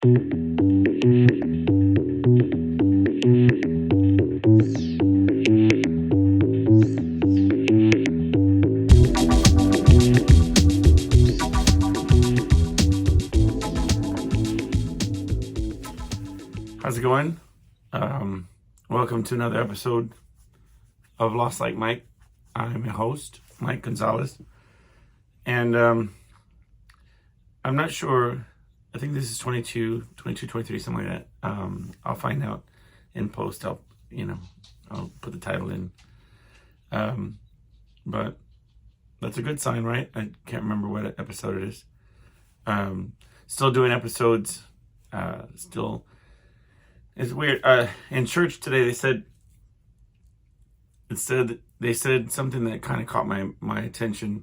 How's it going? Welcome to another episode of Lost Like Mike. I'm your host, Mike Gonzalez. And I'm not sure, I think this is 22, 23, something like that. I'll find out in post. I'll put the title in. But that's a good sign, right? I can't remember what episode it is. Still doing episodes. It's weird. In church today, they said something that kind of caught my attention,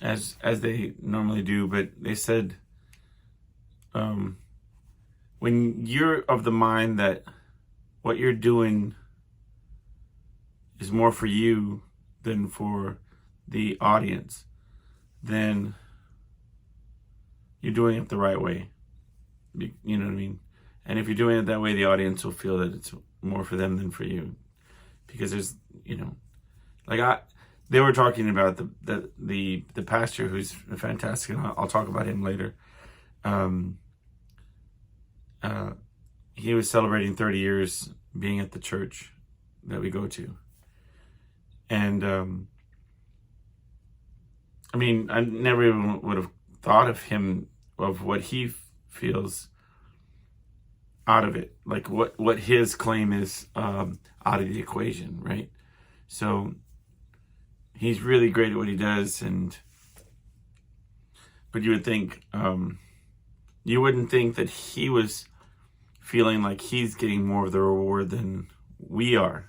as they normally do. But they said, when you're of the mind that what you're doing is more for you than for the audience, then you're doing it the right way. You know what I mean? And if you're doing it that way, the audience will feel that it's more for them than for you. Because there's, they were talking about the pastor who's fantastic, and I'll talk about him later. He was celebrating 30 years being at the church that we go to. And, I never even would have thought of what he feels out of it, like what his claim is out of the equation, right? So he's really great at what he does, but you would think, you wouldn't think that he was feeling like he's getting more of the reward than we are,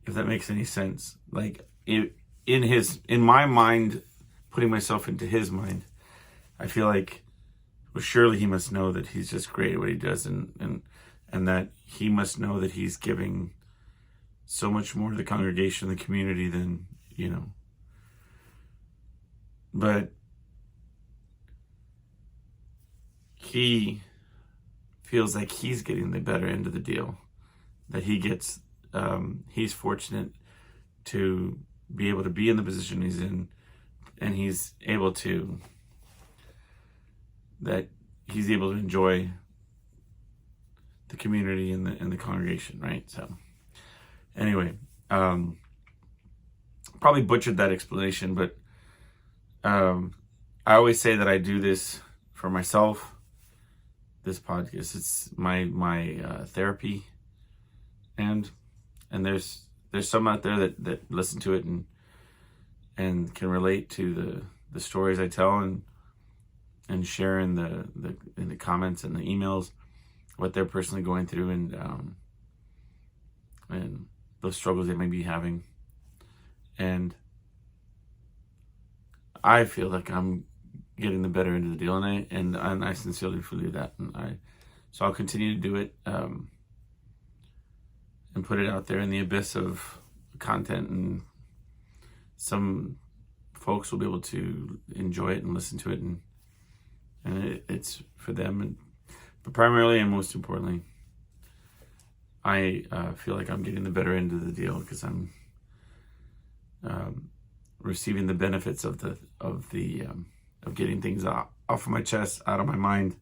if that makes any sense. Like in my mind, putting myself into his mind, I feel like, well, surely he must know that he's just great at what he does, and that he must know that he's giving so much more to the congregation, the community, than, But he feels like he's getting the better end of the deal, that he gets, he's fortunate to be able to be in the position he's in, and he's able to enjoy the community and the congregation, right? So anyway, probably butchered that explanation, but I always say that I do this for myself. This podcast, it's my therapy, and there's some out there that listen to it and can relate to the stories I tell, and share in the comments and the emails what they're personally going through, and those struggles they may be having. And I feel like I'm getting the better end of the deal, and I sincerely believe that, so I'll continue to do it, and put it out there in the abyss of content, and some folks will be able to enjoy it and listen to it, and it's for them, but primarily and most importantly, I feel like I'm getting the better end of the deal, because I'm receiving the benefits of getting things off of my chest, out of my mind,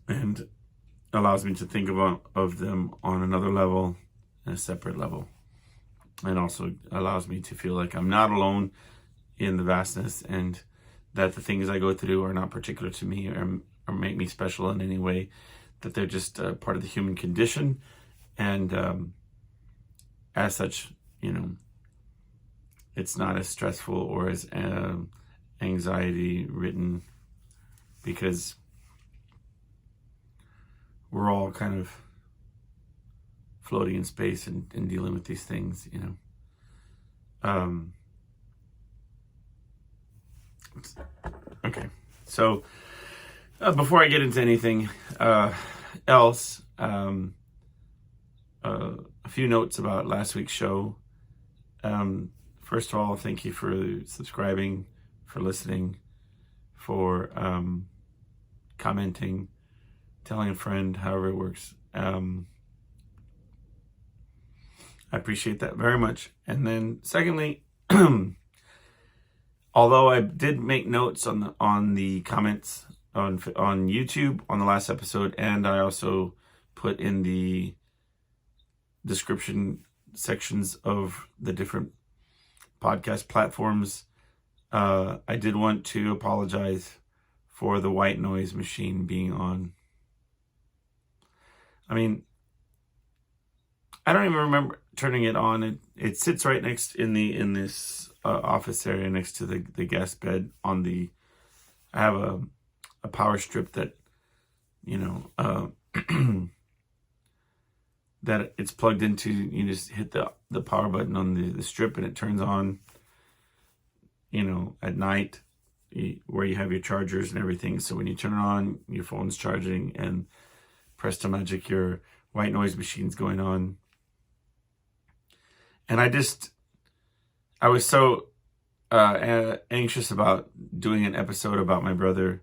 and allows me to think of them on another level, a separate level, and also allows me to feel like I'm not alone in the vastness, and that the things I go through are not particular to me, or make me special in any way, that they're just part of the human condition, and as such, it's not as stressful or as anxiety ridden, because we're all kind of floating in space and dealing with these things, Okay, so before I get into anything else, a few notes about last week's show. First of all, thank you for subscribing, for listening, for commenting, telling a friend, however it works. I appreciate that very much. And then secondly, although I did make notes on the comments on YouTube on the last episode, and I also put in the description sections of the different podcast platforms, I did want to apologize for the white noise machine being on. I mean, I don't even remember turning it on. It sits right next in this office area next to the guest bed. I have a power strip that, that it's plugged into. You just hit the power button on the strip and it turns on, at night, where you have your chargers and everything. So when you turn it on, your phone's charging, and presto magic, your white noise machine's going on. And I was so anxious about doing an episode about my brother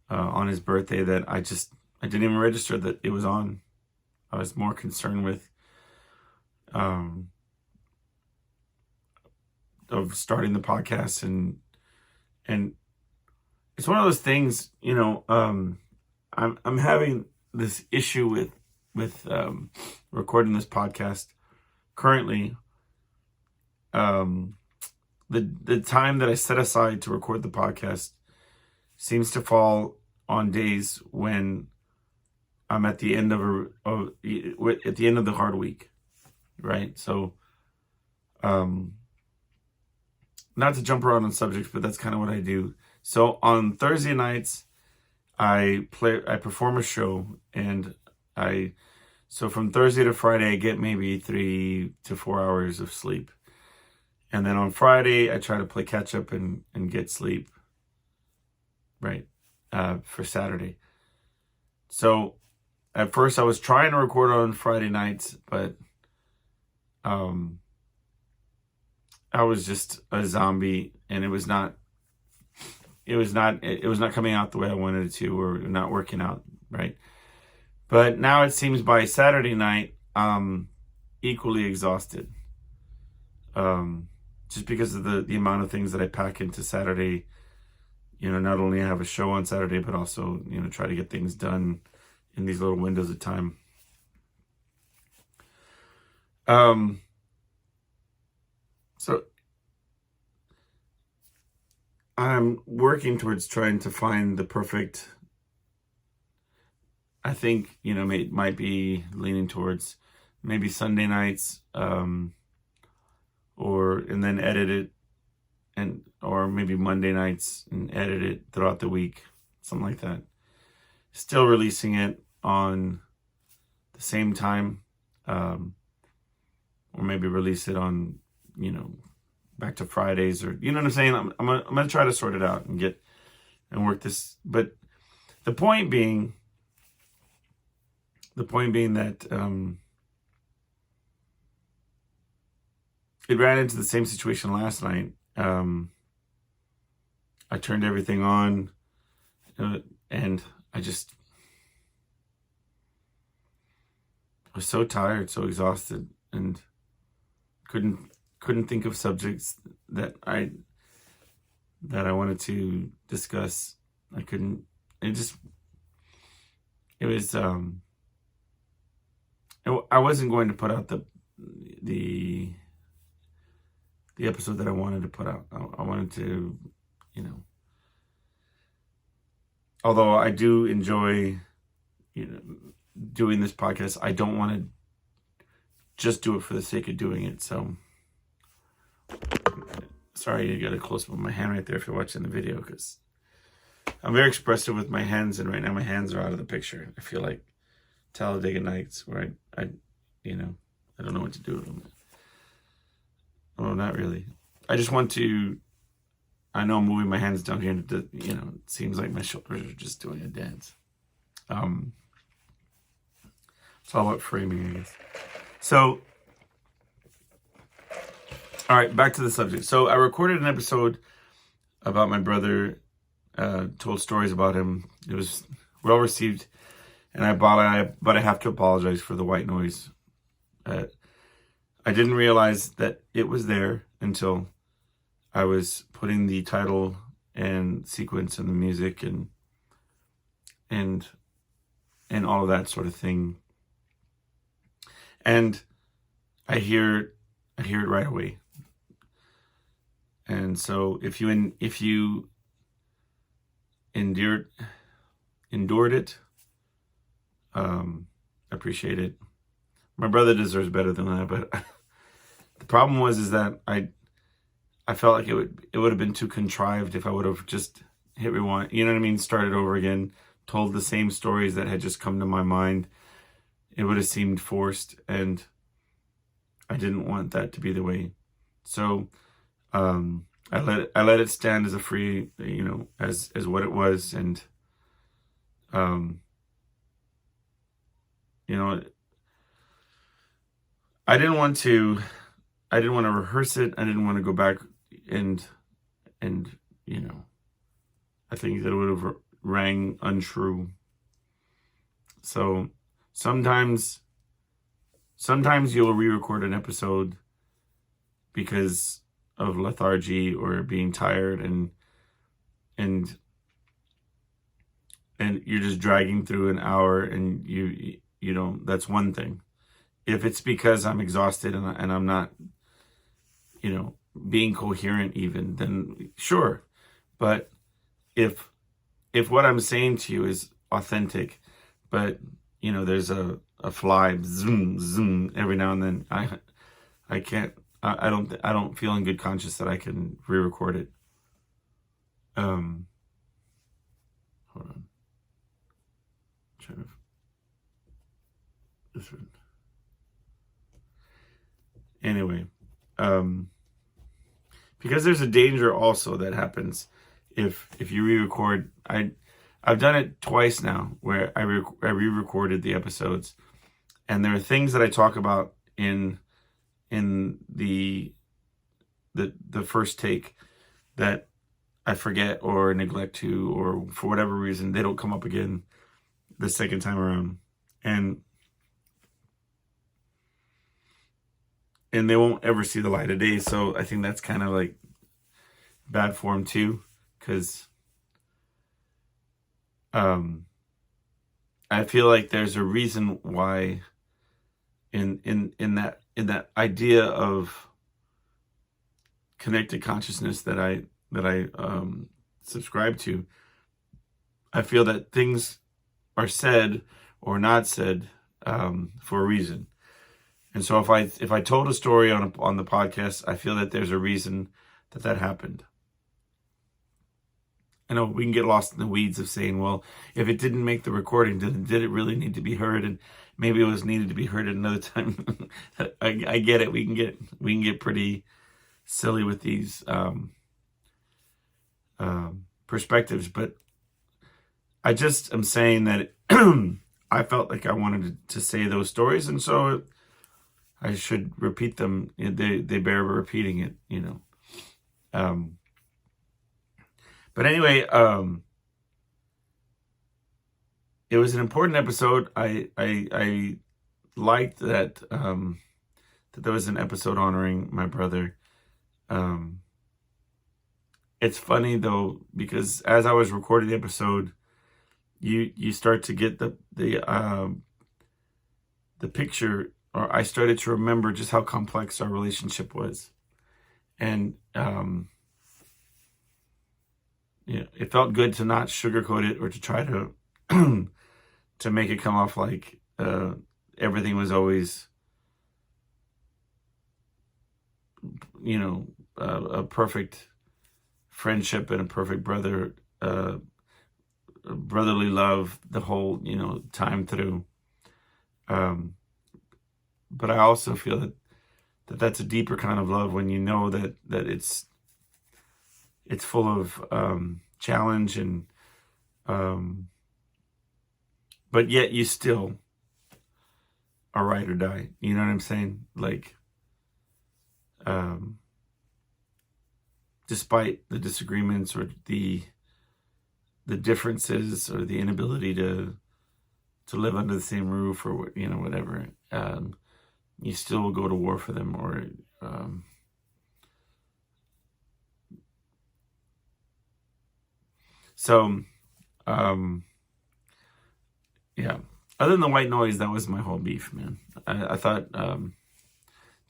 on his birthday that I didn't even register that it was on. I was more concerned with of starting the podcast, and it's one of those things, I'm having this issue with recording this podcast currently. The time that I set aside to record the podcast seems to fall on days when I'm at the end of the hard week, right? So, not to jump around on subjects, but that's kind of what I do. So on Thursday nights, I perform a show, and so from Thursday to Friday, I get maybe 3 to 4 hours of sleep. And then on Friday, I try to play catch up and get sleep, right, for Saturday. So at first I was trying to record on Friday nights, but I was just a zombie, and it was not coming out the way I wanted it to, or not working out, right? But now it seems by Saturday night, I'm equally exhausted. Just because of the amount of things that I pack into Saturday. Not only I have a show on Saturday, but also, try to get things done in these little windows of time. So I'm working towards trying to find the perfect, I think, might be leaning towards maybe Sunday nights, and then edit it, or maybe Monday nights and edit it throughout the week, something like that. Still releasing it on the same time, or maybe release it on, back to Fridays, or what I'm saying. I'm gonna try to sort it out and work this. But the point being that it ran into the same situation last night. I turned everything on, and I was so tired, so exhausted, and couldn't think of subjects that I wanted to discuss. I couldn't. I wasn't going to put out the episode that I wanted to put out. I wanted to, although I do enjoy, doing this podcast, I don't want to just do it for the sake of doing it. So, sorry, you got a close up of my hand right there if you're watching the video, because I'm very expressive with my hands, and right now my hands are out of the picture. I feel like Talladega Nights, where I don't know what to do with them. Oh, not really. I just want to, I know I'm moving my hands down here, and it seems like my shoulders are just doing a dance. It's all about framing, I guess. So, all right, back to the subject. So I recorded an episode about my brother, told stories about him. It was well received, and I bought it. But I have to apologize for the white noise. I didn't realize that it was there until I was putting the title and sequence and the music and all of that sort of thing. And I hear it right away. And so if you endured it, appreciate it. My brother deserves better than that, but the problem is that I felt like it would have been too contrived if I would have just hit rewind, you know what I mean, started over again, told the same stories that had just come to my mind. It would have seemed forced, and I didn't want that to be the way. So I let it stand as a free, as what it was, and I didn't want to rehearse it. I didn't want to go back and I think that it would have rang untrue. So sometimes you'll re-record an episode because of lethargy or being tired, and you're just dragging through an hour, and that's one thing. If it's because I'm exhausted and I'm not, being coherent even, then sure. But if what I'm saying to you is authentic, but there's a fly zoom every now and then, I can't. I don't feel in good conscience that I can re-record it. Hold on. This one. Anyway, because there's a danger also that happens if you re-record. I've done it twice now where I re-recorded the episodes, and there are things that I talk about in the first take that I forget or neglect to, or for whatever reason they don't come up again the second time around, and they won't ever see the light of day. So I think that's kind of like bad form too, because I feel like there's a reason why in that idea of connected consciousness that I subscribe to. I feel that things are said or not said for a reason. And so if I told a story on the podcast, I feel that there's a reason that happened. I know we can get lost in the weeds of saying, well, if it didn't make the recording, did it really need to be heard? And maybe it was needed to be heard at another time. I get it. We can get pretty silly with these perspectives, but I just am saying that I felt like I wanted to say those stories, and so I should repeat them. They bear repeating it, But anyway, it was an important episode. I liked that that there was an episode honoring my brother. It's funny though, because as I was recording the episode, you start to get the picture, or I started to remember just how complex our relationship was, and it felt good to not sugarcoat it or to try to to make it come off like everything was always a perfect friendship and a perfect brotherly love the whole time through. But I also feel that that's a deeper kind of love when you know that it's full of challenge, and but yet you still are ride or die. You know what I'm saying? Like, despite the disagreements or the the differences or the inability to live under the same roof, or whatever, you still will go to war for them. Or so yeah, other than the white noise, that was my whole beef, man. I thought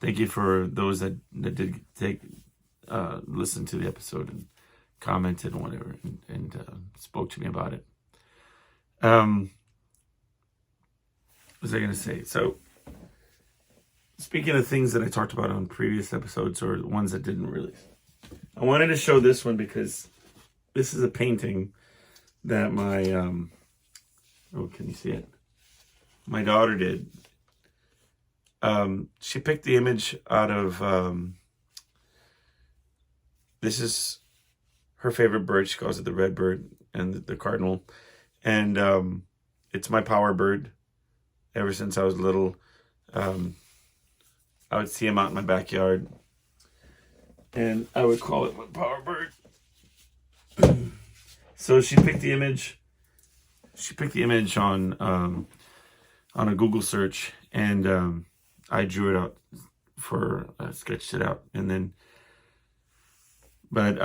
thank you for those that did listen to the episode and commented and whatever, and spoke to me about it. What was I going to say? So, speaking of things that I talked about on previous episodes, or ones that didn't release, I wanted to show this one because this is a painting that my oh, can you see it? My daughter did. She picked the image out of this is her favorite bird. She calls it the red bird and the cardinal, and it's my power bird. Ever since I was little, I would see him out in my backyard, and I would call it my power bird. So she picked the image. She picked the image on a Google search, and I drew it out sketched it out, and then, but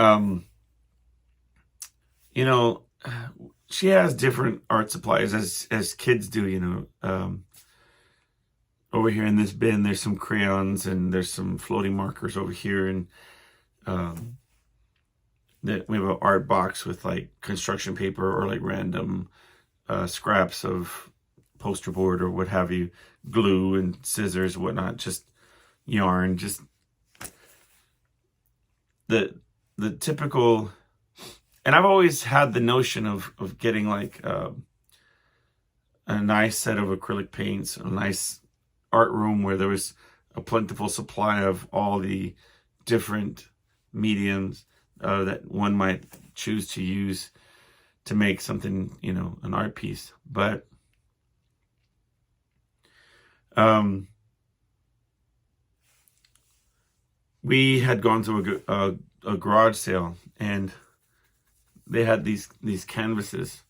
she has different art supplies as kids do, over here in this bin, there's some crayons and there's some floating markers over here, and that we have an art box with like construction paper or like random scraps of poster board or what have you, glue and scissors, whatnot, just yarn, just the typical. And I've always had the notion of getting like a nice set of acrylic paints, a nice art room where there was a plentiful supply of all the different mediums that one might choose to use to make something, an art piece. But we had gone to a garage sale, and they had these canvases,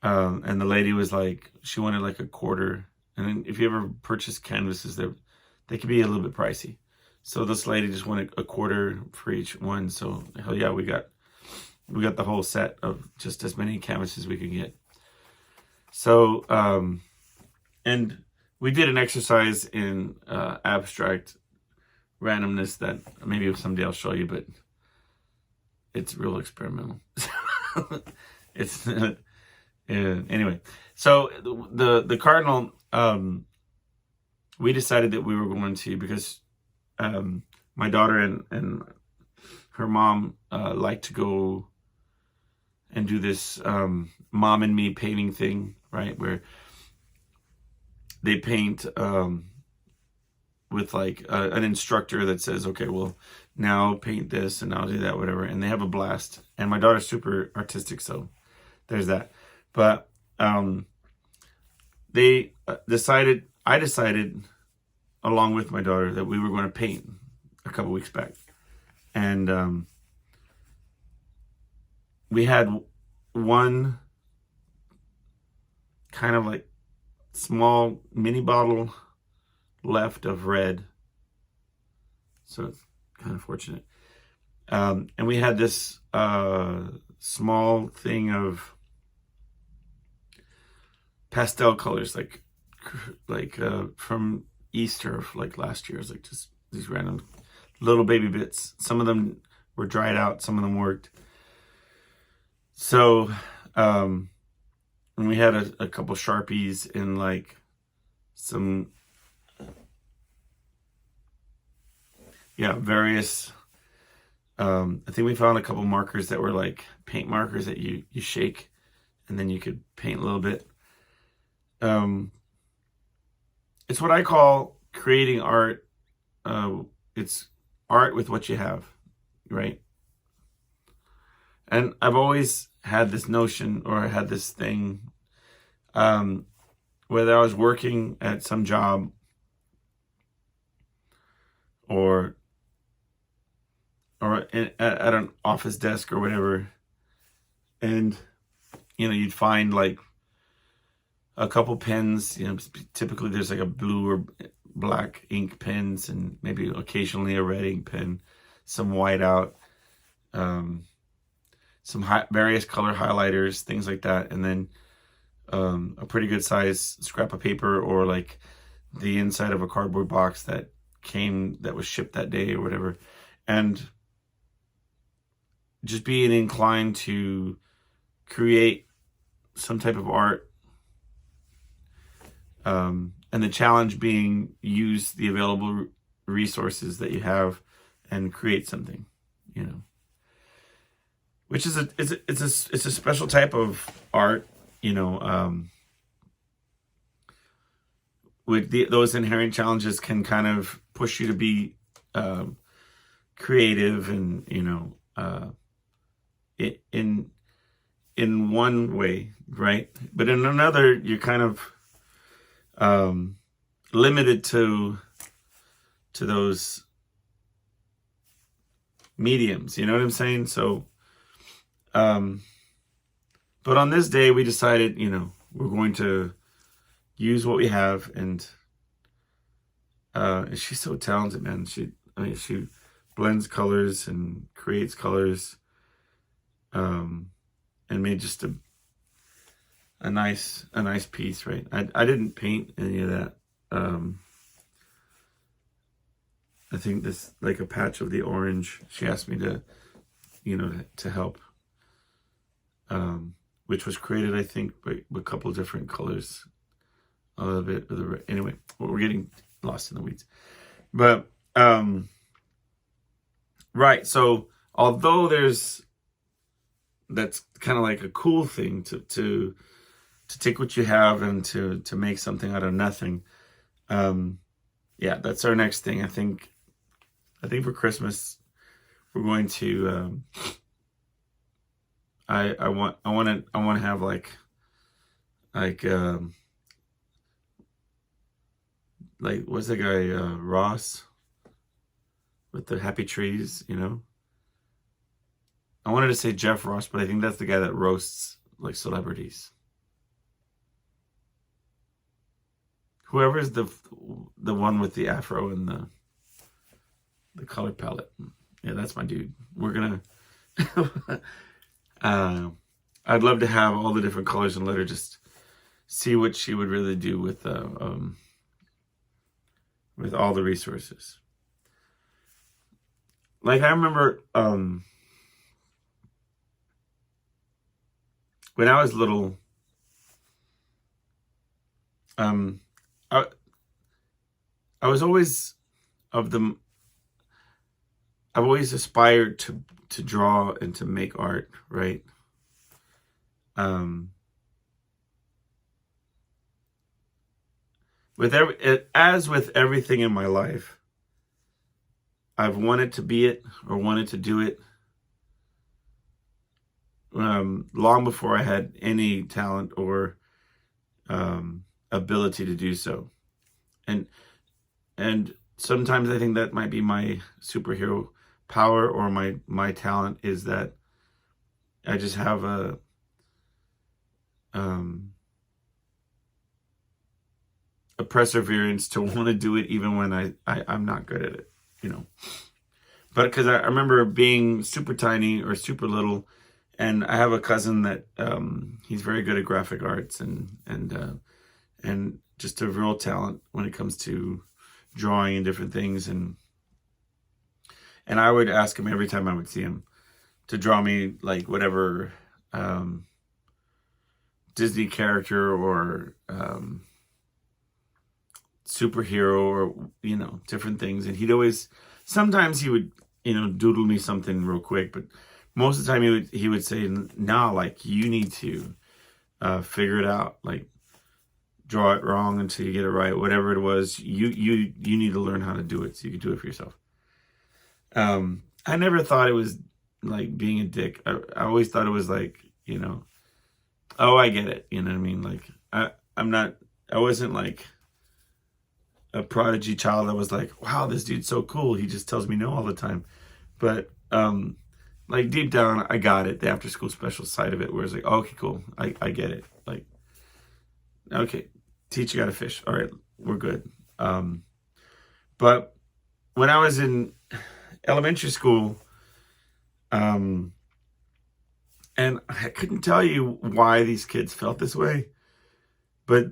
and the lady was like, she wanted like a quarter. And then if you ever purchase canvases, they can be a little bit pricey. So this lady just wanted a quarter for each one. So hell yeah, we got the whole set of just as many canvases we could get. So and we did an exercise in abstract randomness that maybe someday I'll show you, but it's real experimental. It's anyway. So the cardinal, we decided that we were going to, because my daughter and her mom like to go and do this mom and me painting thing, right? Where they paint with like an instructor that says, okay, well, now paint this and now do that, whatever. And they have a blast. And my daughter's super artistic, so there's that. But I decided along with my daughter that we were going to paint a couple weeks back. And we had one kind of like small mini bottle left of red. So it's kind of fortunate. And we had this small thing of pastel colors, like from Easter of like last year. It was like just these random little baby bits. Some of them were dried out, some of them worked. So and we had a couple Sharpies and like some various I think we found a couple markers that were like paint markers that you shake and then you could paint a little bit. It's what I call creating art. It's art with what you have, right? And I've always had this notion, or I had this thing, whether I was working at some job or at an office desk or whatever, And, you'd find like a couple pens, typically there's like a blue or black ink pens and maybe occasionally a red ink pen, some whiteout, some various color highlighters, things like that. And then a pretty good size scrap of paper, or like the inside of a cardboard box that was shipped that day or whatever. And just being inclined to create some type of art. And the challenge being use the available resources that you have and create something, which is it's a special type of art, with those inherent challenges can kind of push you to be creative and, in one way, right? But in another, you're kind of limited to those mediums, you know what I'm saying? So, but on this day we decided, we're going to use what we have. And she's so talented, man. She blends colors and creates colors, and made just a nice piece, right? I didn't paint any of that. I think this, like a patch of the orange, she asked me to, to help, which was created, I think, by a couple different colors, a little bit of the, anyway, we're getting lost in the weeds. But, right. So although that's kind of like a cool thing to take what you have and to make something out of nothing. Yeah, that's our next thing. I think for Christmas we're going to I want to have like what's the guy, Ross with the happy trees, I wanted to say Jeff Ross, but I think that's the guy that roasts like celebrities. Whoever's the one with the afro and the color palette. Yeah, that's my dude. We're gonna I'd love to have all the different colors and let her just see what she would really do with all the resources. Like I remember when I was little, I was always I've always aspired to draw and to make art, right? As with everything in my life, I've wanted to be it or wanted to do it long before I had any talent or ability to do so. And sometimes I think that might be my superhero power, or my talent is that I just have a perseverance to want to do it even when I'm not good at it, But because I remember being super tiny or super little, and I have a cousin that he's very good at graphic arts and just a real talent when it comes to drawing and different things, and I would ask him every time I would see him to draw me like whatever Disney character or superhero or different things, and sometimes he would doodle me something real quick, but most of the time he would say, "No, like you need to figure it out, like draw it wrong until you get it right, whatever it was, you need to learn how to do it so you can do it for yourself." I never thought it was like being a dick. I always thought it was like, oh, I get it. You know what I mean? Like I wasn't like a prodigy child that was like, wow, this dude's so cool. He just tells me no all the time. But like deep down, I got it. The after school special side of it, where it's like, okay, cool, I get it. Like, okay, teacher got a fish. All right, we're good. But when I was in elementary school, and I couldn't tell you why these kids felt this way, but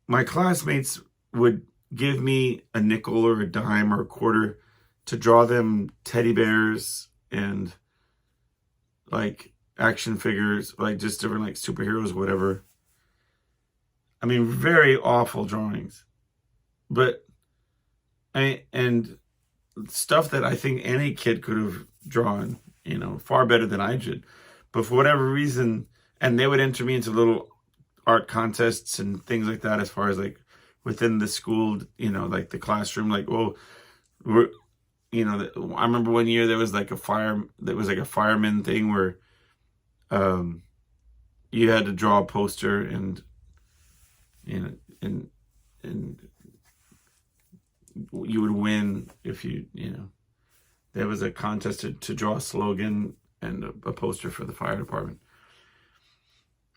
my classmates would give me a nickel or a dime or a quarter to draw them teddy bears and like action figures, like just different like superheroes, whatever. I mean, very awful drawings, but and stuff that I think any kid could have drawn, far better than I did. But for whatever reason, and they would enter me into little art contests and things like that, as far as like within the school, like the classroom, like, well, I remember one year there was like a fireman thing where you had to draw a poster and and you would win if there was a contest to draw a slogan and a poster for the fire department.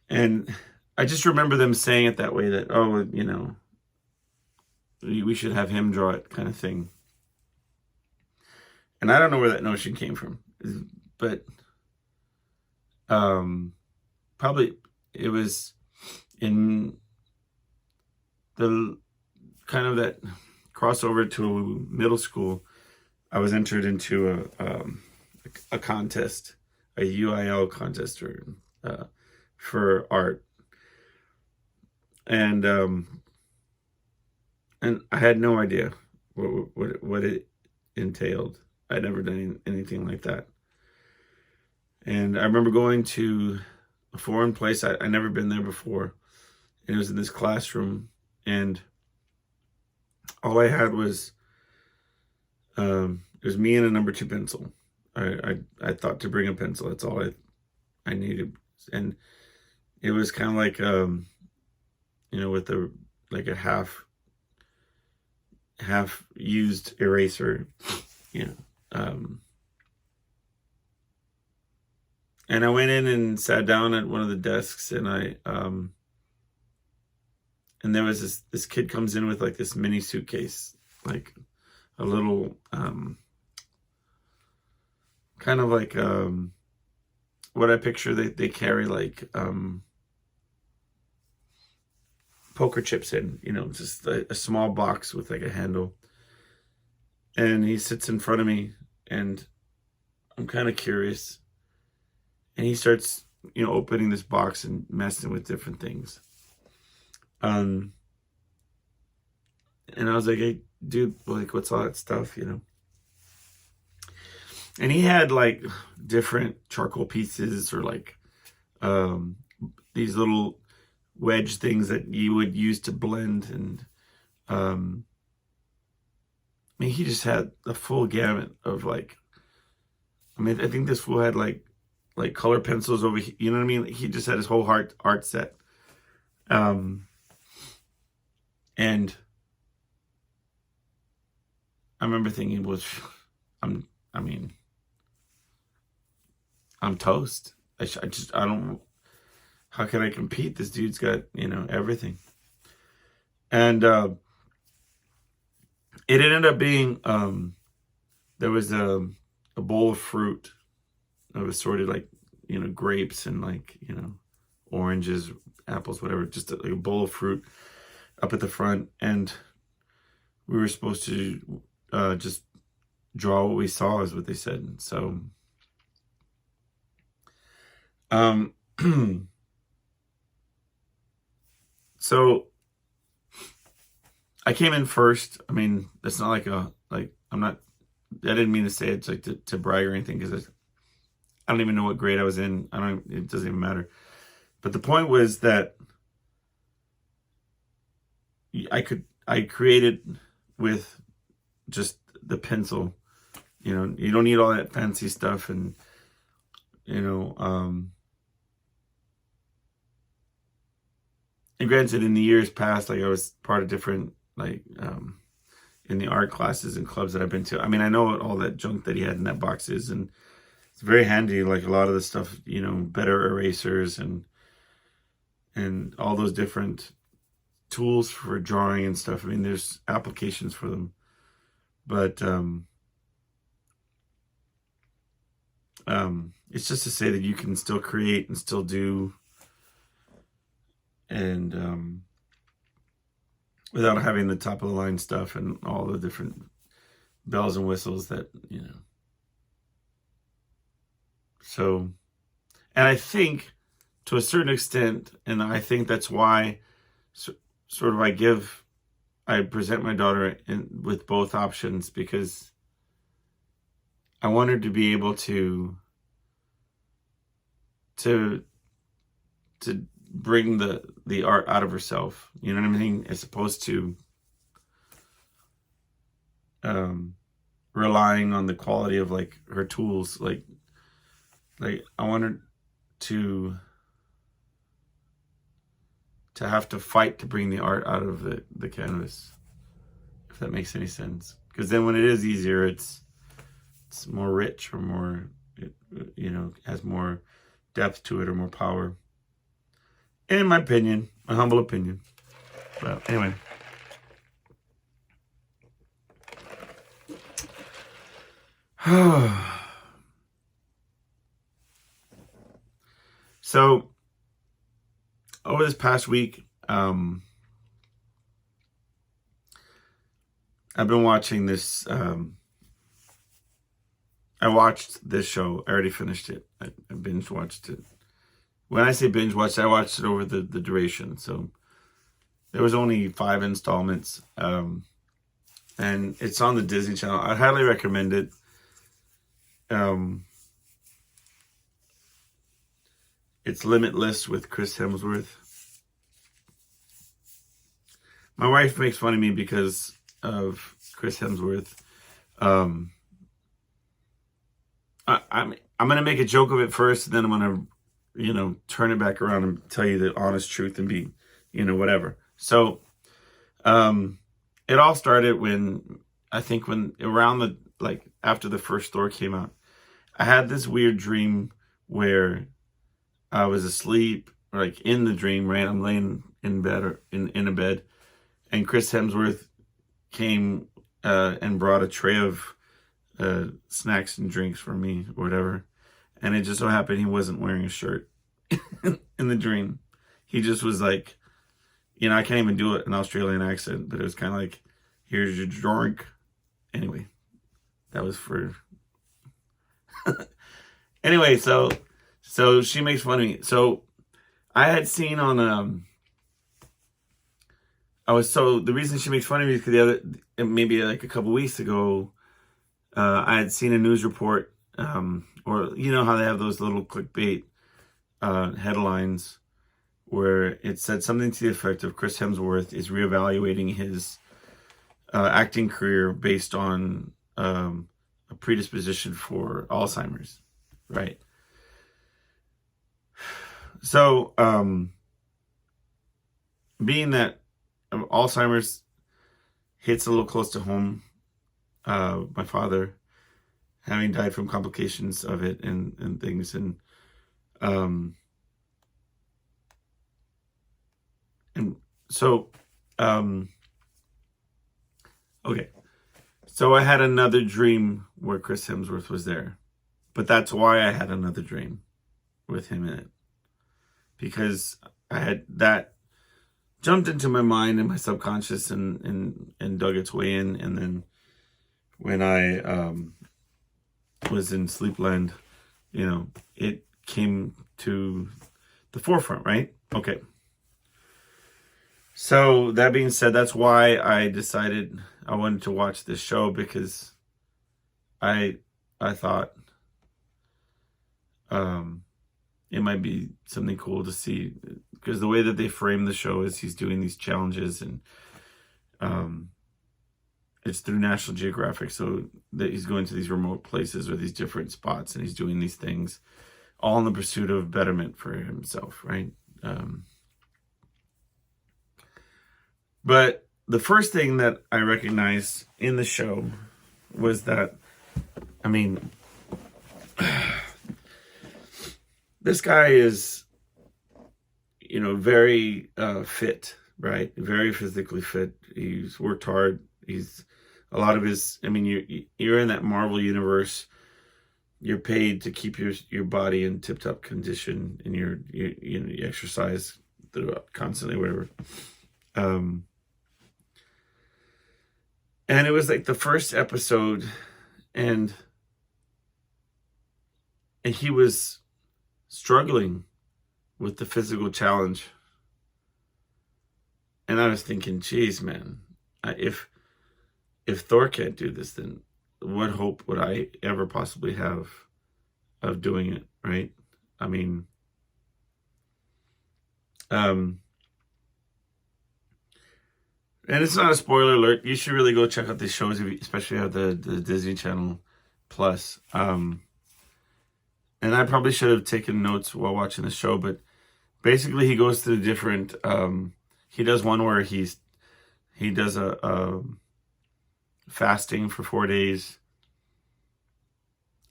And I just remember them saying it that way, that, oh, we should have him draw it, kind of thing. And I don't know where that notion came from, but probably it was in the kind of that crossover to middle school. I was entered into a contest, a UIL contest, for art, and I had no idea what it entailed. I'd never done anything like that. And I remember going to a foreign place. I never been there before. And it was in this classroom. And all I had was, it was me and a number 2 pencil. I thought to bring a pencil. That's all I needed. And it was kind of like, with a half used eraser, and I went in and sat down at one of the desks, and and there was this kid comes in with like this mini suitcase, like a little, kind of like, what I picture they carry, like, poker chips in, just a small box with like a handle. And he sits in front of me, and I'm kind of curious. And he starts, opening this box and messing with different things. And I was like, hey, dude, like, what's all that stuff, And he had like different charcoal pieces, or like these little wedge things that you would use to blend. And I mean, he just had the full gamut of like, I think this fool had like color pencils over here, you know what I mean? He just had his whole art set. And I remember thinking, well, I'm toast. I don't, how can I compete? This dude's got, everything. And it ended up being, there was a bowl of fruit. It was sorted like, grapes and like, oranges, apples, whatever, just like a bowl of fruit up at the front. And we were supposed to just draw what we saw, is what they said. So, so I came in first. I mean, that's not like I didn't mean to say it like to brag or anything, because I don't even know what grade I was in. It doesn't even matter. But the point was that I created with just the pencil. You don't need all that fancy stuff. And, and granted, in the years past, like, I was part of different, like, in the art classes and clubs that I've been to. I mean, I know what all that junk that he had in that box is, and it's very handy. Like a lot of the stuff, you know, better erasers and all those different tools for drawing and stuff. I mean, there's applications for them, but it's just to say that you can still create and still do, and without having the top of the line stuff and all the different bells and whistles that, you know. So, and I think to a certain extent, and I think that's why sort of I present my daughter with both options, because I want her to be able to bring the art out of herself, you know what I mean, as opposed to relying on the quality of like her tools. Like I want her to have to fight to bring the art out of the canvas, if that makes any sense. Because then when it is easier, it's more rich, or more, you know, has more depth to it, or more power. In my opinion, my humble opinion. But anyway. So, over this past week, I've been watching this. I watched this show. I already finished it. I binge watched it. When I say binge watched, I watched it over the duration. So there was only 5 installments, and it's on the Disney Channel. I highly recommend it. It's Limitless with Chris Hemsworth. My wife makes fun of me because of Chris Hemsworth. I'm gonna make a joke of it first, and then I'm gonna, you know, turn it back around and tell you the honest truth and be, you know, whatever. So, it all started when around after the first Thor came out, I had this weird dream where I was asleep, like in the dream, right? I'm laying in bed, or in a bed, and Chris Hemsworth came and brought a tray of snacks and drinks for me, or whatever. And it just so happened he wasn't wearing a shirt in the dream. He just was like, you know, I can't even do it in Australian accent, but it was kind of like, here's your drink. Anyway, that was for... Anyway, so she makes fun of me. So I had seen on the reason she makes fun of me is because maybe like a couple weeks ago, I had seen a news report, or you know how they have those little clickbait headlines where it said something to the effect of Chris Hemsworth is reevaluating his acting career based on a predisposition for Alzheimer's, right? So, being that Alzheimer's hits a little close to home, my father having died from complications of it and things, and so okay, so I had another dream where Chris Hemsworth was there, but that's why I had another dream with him in it, because I had that jumped into my mind and my subconscious and dug its way in. And then when I was in Sleepland, you know, it came to the forefront, right? Okay. So that being said, that's why I decided I wanted to watch this show, because I thought it might be something cool to see, because the way that they frame the show is he's doing these challenges, and it's through National Geographic, so that he's going to these remote places or these different spots, and he's doing these things all in the pursuit of betterment for himself, right? But the first thing that I recognized in the show was that, I mean, this guy is, very fit, right? Very physically fit. He's worked hard. He's a lot of his. I mean, you're in that Marvel universe. You're paid to keep your body in tip-top condition, and you exercise throughout constantly, whatever. And it was like the first episode, and he was struggling with the physical challenge. And I was thinking, geez, man, if Thor can't do this, then what hope would I ever possibly have of doing it, right? I mean, and it's not a spoiler alert. You should really go check out these shows, especially if you have the Disney Channel Plus. And I probably should have taken notes while watching the show, but basically he goes through different. He does one where he does a fasting for 4 days.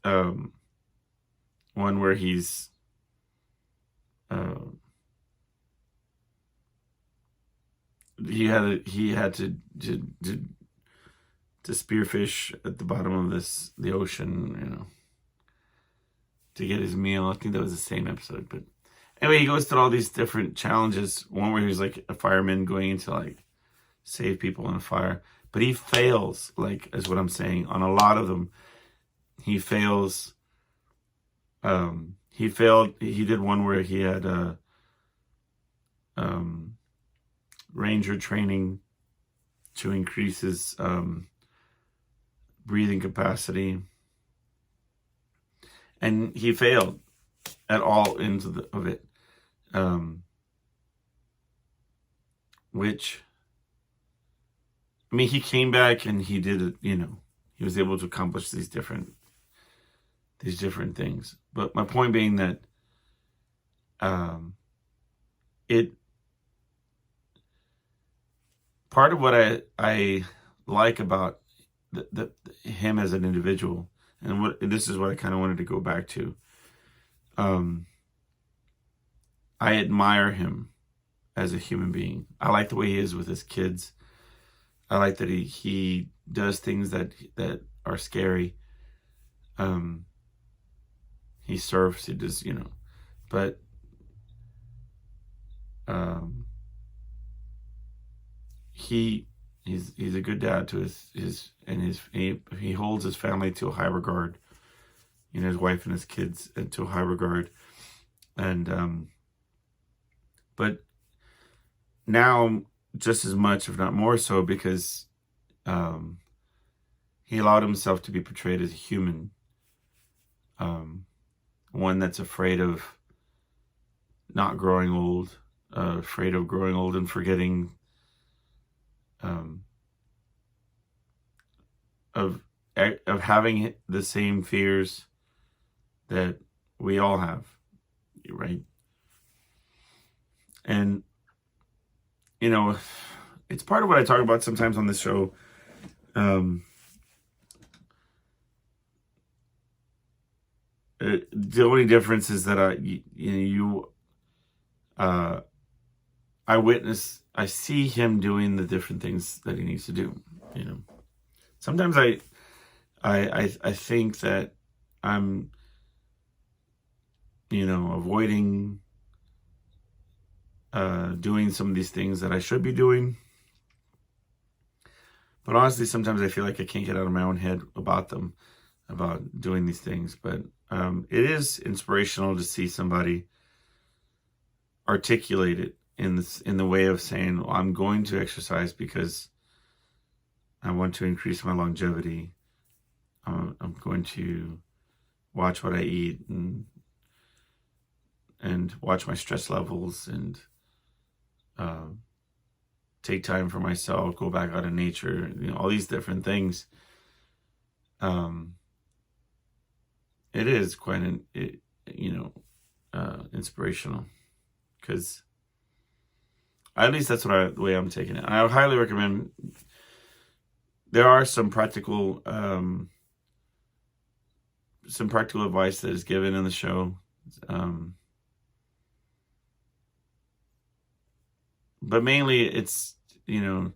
One where he's he had to spearfish at the bottom of the ocean, to get his meal. I think that was the same episode, but anyway, he goes through all these different challenges. One where he's like a fireman going into like save people in a fire, but he fails, like, is what I'm saying, on a lot of them. He fails. He failed. He did one where he had ranger training to increase his breathing capacity, and he failed at all ends of it. Which, I mean, he came back and he did it. He was able to accomplish these different things. But my point being that part of what I like about him as an individual, and this is what I kind of wanted to go back to. I admire him as a human being. I like the way he is with his kids. I like that he does things that are scary. He surfs, he does, but he's a good dad to he holds his family to a high regard, his wife and his kids to a high regard. And but now just as much, if not more so, because he allowed himself to be portrayed as a human, one that's afraid of not growing old, afraid of growing old and forgetting, of having the same fears that we all have, right? And it's part of what I talk about sometimes on this show. The only difference is that I see him doing the different things that he needs to do. Sometimes I think that I'm, avoiding doing some of these things that I should be doing. But honestly, sometimes I feel like I can't get out of my own head about them, about doing these things. But it is inspirational to see somebody articulate it in the way of saying, well, I'm going to exercise because I want to increase my longevity. I'm going to watch what I eat and watch my stress levels and take time for myself, go back out in nature, all these different things. It is quite inspirational, because at least that's the way I'm taking it. And I would highly recommend. There are some practical advice that is given in the show. but mainly it's, you know,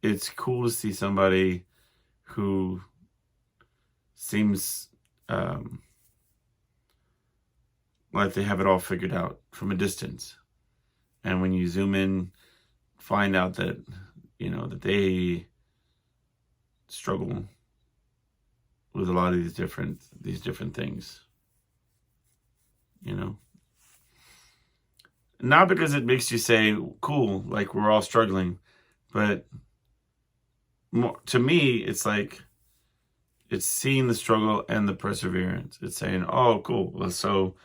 it's cool to see somebody who seems like they have it all figured out from a distance. And when you zoom in, find out that, you know, that they struggle with a lot of these different things, you know. Not because it makes you say, cool, like we're all struggling, but more, to me, it's like, it's seeing the struggle and the perseverance. It's saying, oh, cool. Well, so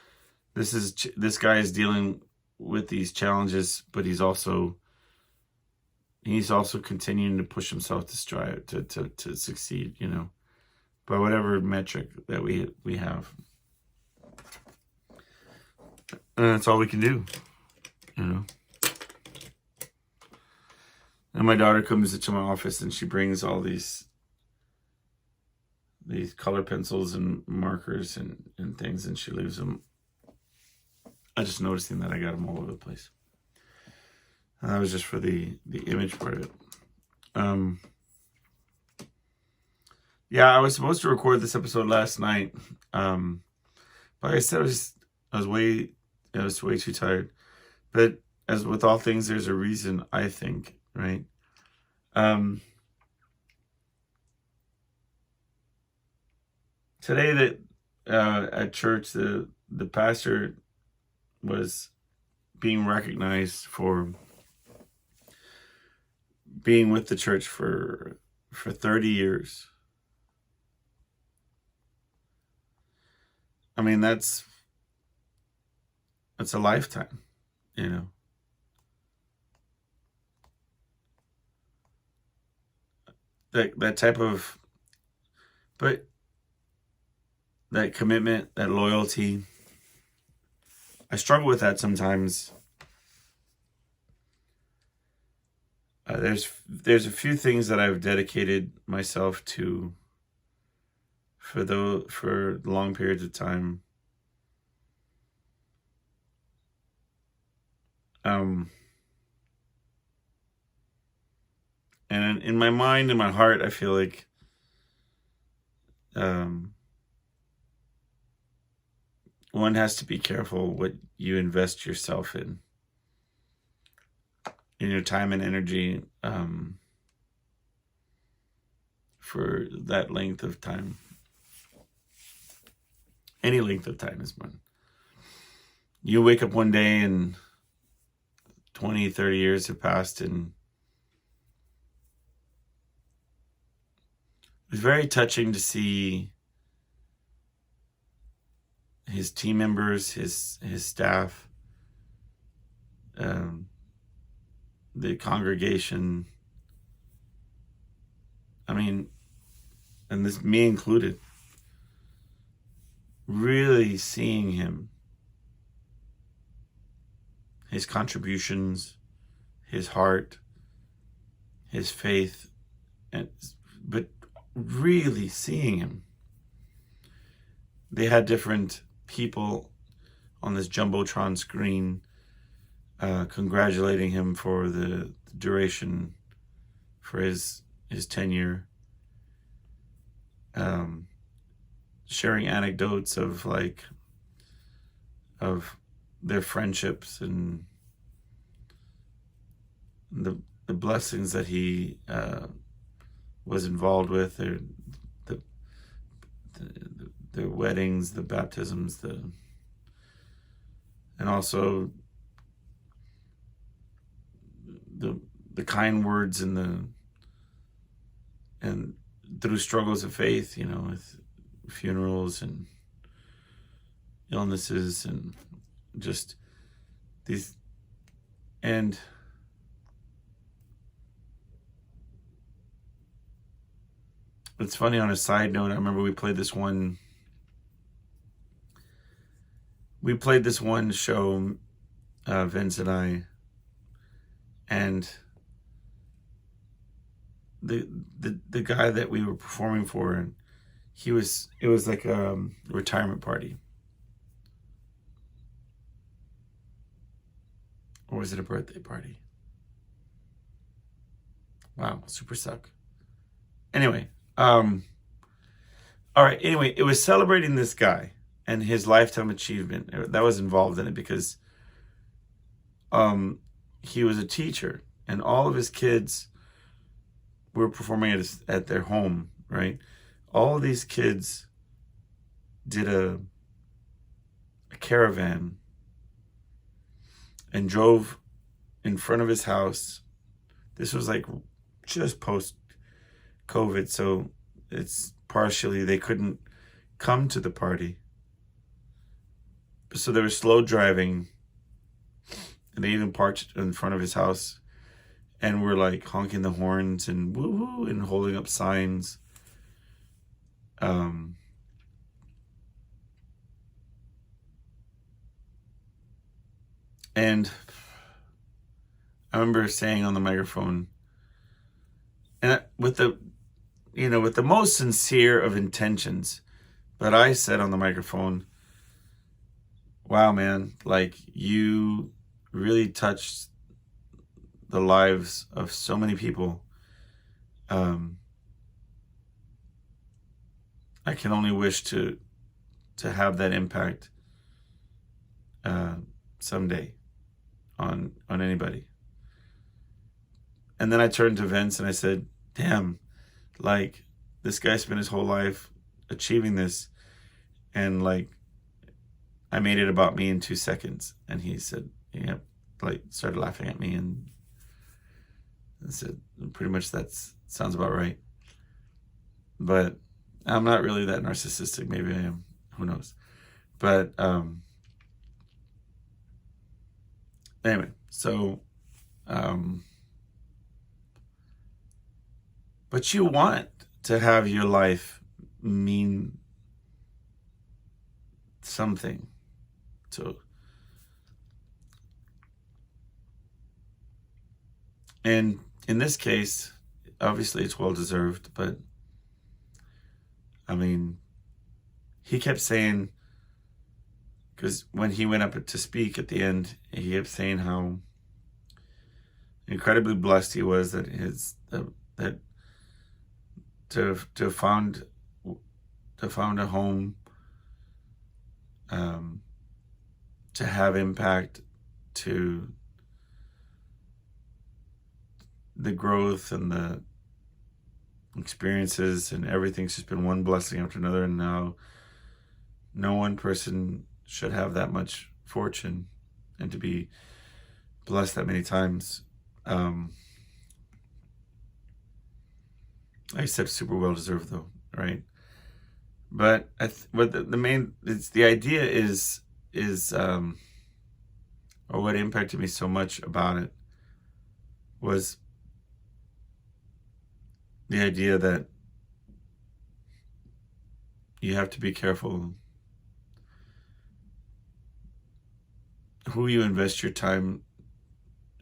this guy is dealing with these challenges, but he's also continuing to push himself to strive to succeed, you know, by whatever metric that we have. And that's all we can do, you know. And my daughter comes into my office and she brings all these color pencils and markers and things, and she leaves them. I just noticing that I got them all over the place. And that was just for the image part of it. Yeah, I was supposed to record this episode last night. But like I said, I was way too tired. But as with all things, there's a reason, I think, right? Today that at church, the pastor was being recognized for being with the church for 30 years. I mean, that's a lifetime, you know. That type of, but that commitment, that loyalty, I struggle with that sometimes. There's a few things that I've dedicated myself to for long periods of time. And in my mind and my heart, I feel like one has to be careful what you invest yourself in your time and energy, for that length of time. Any length of time is fine. You wake up one day and 20, 30 years have passed, and it was very touching to see his team members, his staff, the congregation. I mean, and this, me included, really seeing him, his contributions, his heart, his faith, but really seeing him. They had different people on this Jumbotron screen congratulating him for the duration, for his tenure, sharing anecdotes of their friendships and the blessings that he was involved with, their weddings, the baptisms, and also the kind words and through struggles of faith, you know, with funerals and illnesses and just these. And it's funny, on a side note, I remember we played this one show, Vince and I, and the guy that we were performing for, and it was like a retirement party, Or was it a birthday party? Wow, super suck. Anyway, all right. Anyway, it was celebrating this guy and his lifetime achievement that was involved in it, because he was a teacher and all of his kids were performing at their home, right? All of these kids did a caravan and drove in front of his house. This was like just post COVID, so it's partially they couldn't come to the party. So they were slow driving, and they even parked in front of his house and were like honking the horns and woo-hoo and holding up signs. And I remember saying on the microphone, and with the most sincere of intentions, but I said on the microphone, wow, man, like you really touched the lives of so many people. I can only wish to have that impact someday on anybody. And then I turned to Vince and I said, damn, like this guy spent his whole life achieving this, and like I made it about me in 2 seconds. And he said, yeah, like started laughing at me and said, pretty much that sounds about right. But I'm not really that narcissistic. Maybe I am. Who knows? But anyway, so but you want to have your life mean something. So, and in this case, obviously it's well deserved, but I mean, he kept saying, because when he went up to speak at the end, he kept saying how incredibly blessed he was that that to found a home, to have impact, to the growth and the experiences and everything's just been one blessing after another. And now no one person should have that much fortune and to be blessed that many times. Except super well deserved though, right? But but the main, it's the idea is or what impacted me so much about it was the idea that you have to be careful who you invest your time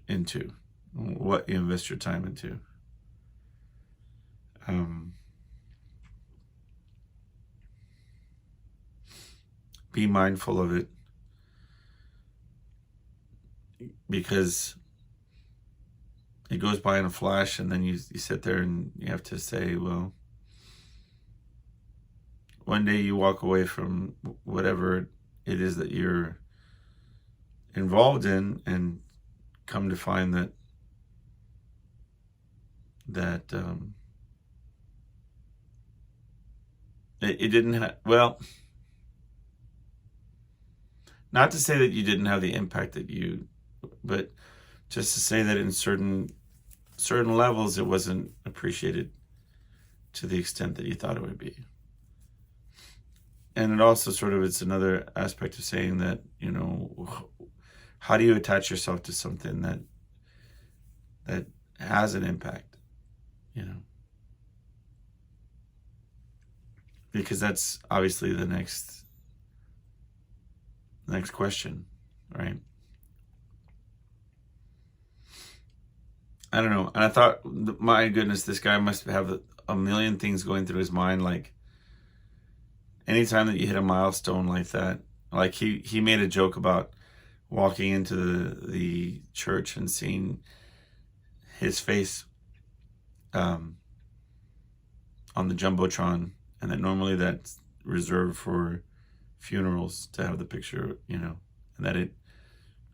into, what you invest your time into. Be mindful of it, because it goes by in a flash, and then you sit there and you have to say, well, one day you walk away from whatever it is that you're involved in and come to find that it didn't have, well, not to say that you didn't have the impact that but just to say that in certain levels it wasn't appreciated to the extent that you thought it would be. And it also sort of, it's another aspect of saying that, you know, how do you attach yourself to something that has an impact, you know? Because that's obviously the next question, right? I don't know. And I thought, my goodness, this guy must have a million things going through his mind. Like, anytime that you hit a milestone like that, like he made a joke about walking into the church and seeing his face on the Jumbotron, and that normally that's reserved for funerals to have the picture, and that it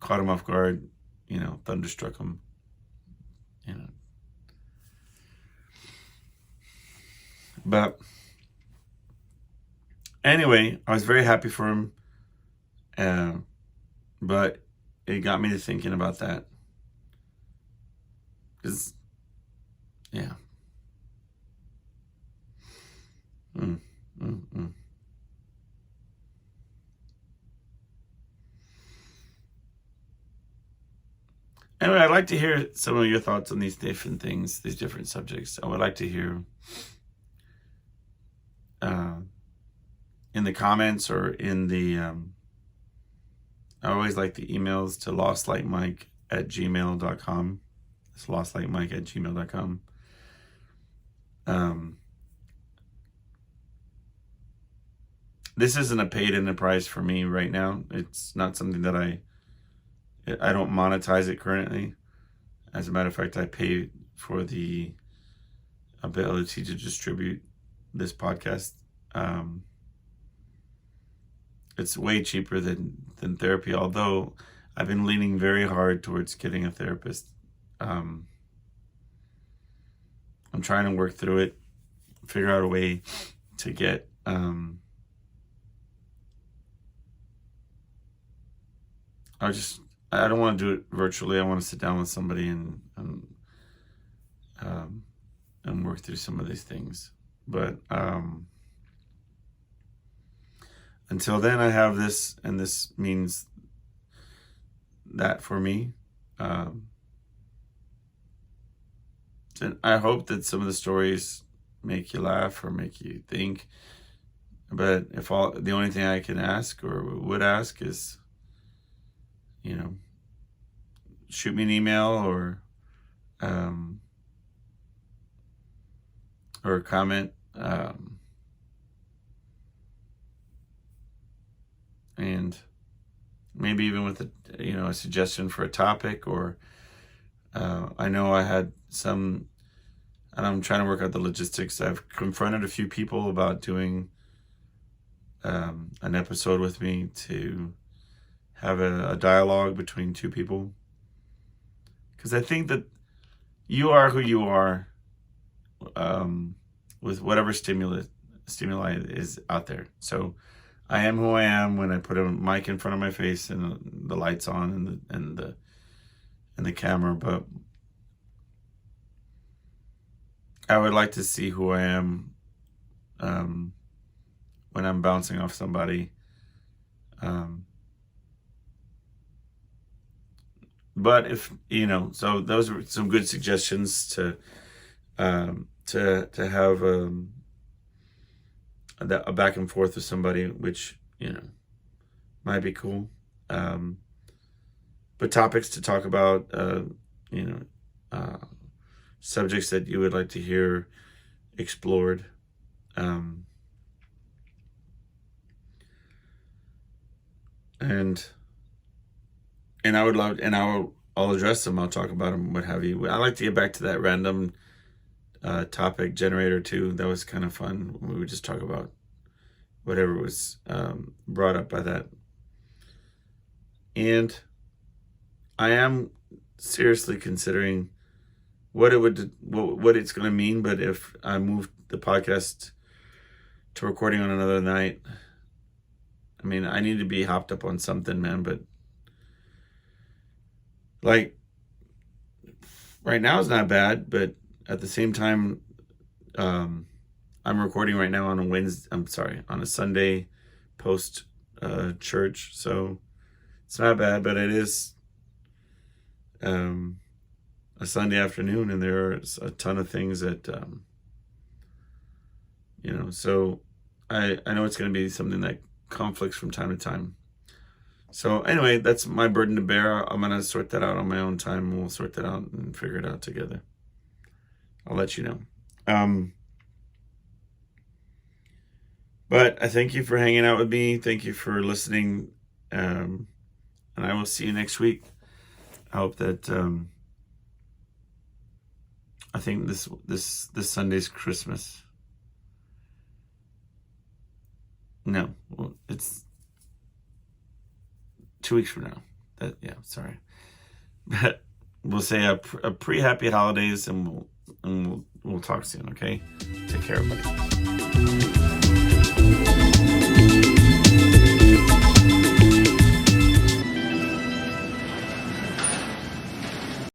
caught him off guard, thunderstruck him, But anyway, I was very happy for him, but it got me to thinking about that. Because, yeah. Anyway, I'd like to hear some of your thoughts on these different things, these different subjects. I would like to hear in the comments or in the, I always like the emails to lostlightmike@gmail.com. It's lostlightmike@gmail.com. This isn't a paid enterprise for me right now. It's not something that I don't monetize it currently. As a matter of fact, I pay for the ability to distribute this podcast. It's way cheaper than therapy, although I've been leaning very hard towards getting a therapist. I'm trying to work through it, figure out a way to get I don't want to do it virtually. I want to sit down with somebody and work through some of these things. But until then, I have this, and this means that for me. And I hope that some of the stories make you laugh or make you think. But the only thing I can ask or would ask is, shoot me an email or a comment, and maybe even with a suggestion for a topic, or I know I had some, and I'm trying to work out the logistics. I've confronted a few people about doing an episode with me to have a dialogue between two people, because I think that you are who you are with whatever stimuli is out there. So I am who I am when I put a mic in front of my face and the lights on and the camera. But I would like to see who I am when I'm bouncing off somebody. But if so those are some good suggestions to have a back and forth with somebody, which might be cool. But topics to talk about, subjects that you would like to hear explored. And I would love, and I'll address them. I'll talk about them, what have you. I like to get back to that random topic generator too. That was kind of fun. We would just talk about whatever was brought up by that. And I am seriously considering what it's going to mean. But if I move the podcast to recording on another night, I mean, I need to be hopped up on something, man. But like right now is not bad, but at the same time, I'm recording right now on on a Sunday post church, so it's not bad, but it is a Sunday afternoon, and there are a ton of things that so I know it's going to be something that conflicts from time to time. So anyway, that's my burden to bear. I'm going to sort that out on my own time. We'll sort that out and figure it out together. I'll let you know. But I thank you for hanging out with me. Thank you for listening. and I will see you next week. I hope that I think this Sunday's Christmas. No, well, it's 2 weeks from now. Sorry. But we'll say a pre-happy holidays, and we'll talk soon. Okay, take care, everybody.